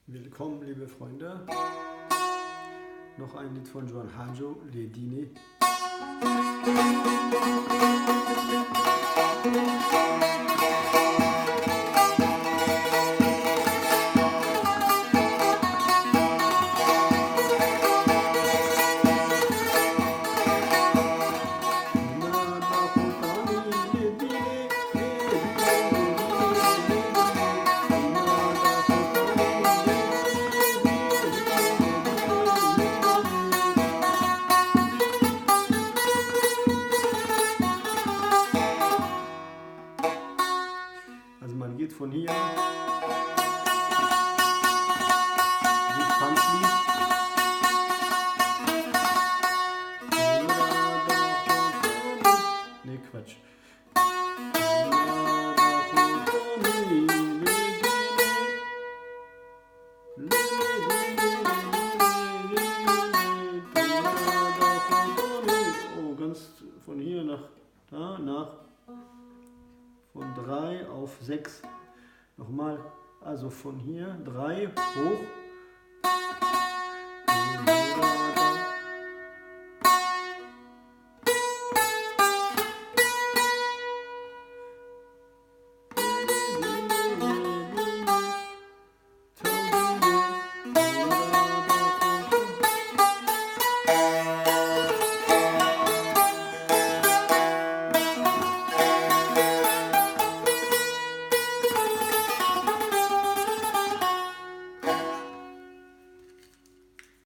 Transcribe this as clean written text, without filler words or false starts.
Willkommen, liebe Freunde. Noch ein Lied von Joan Hajo, Le Dîner. Also man geht von hier, dieses Tanzlied, nee Quatsch, oh, ganz von hier nach da, von 3 auf 6. Nochmal, also von hier 3 hoch.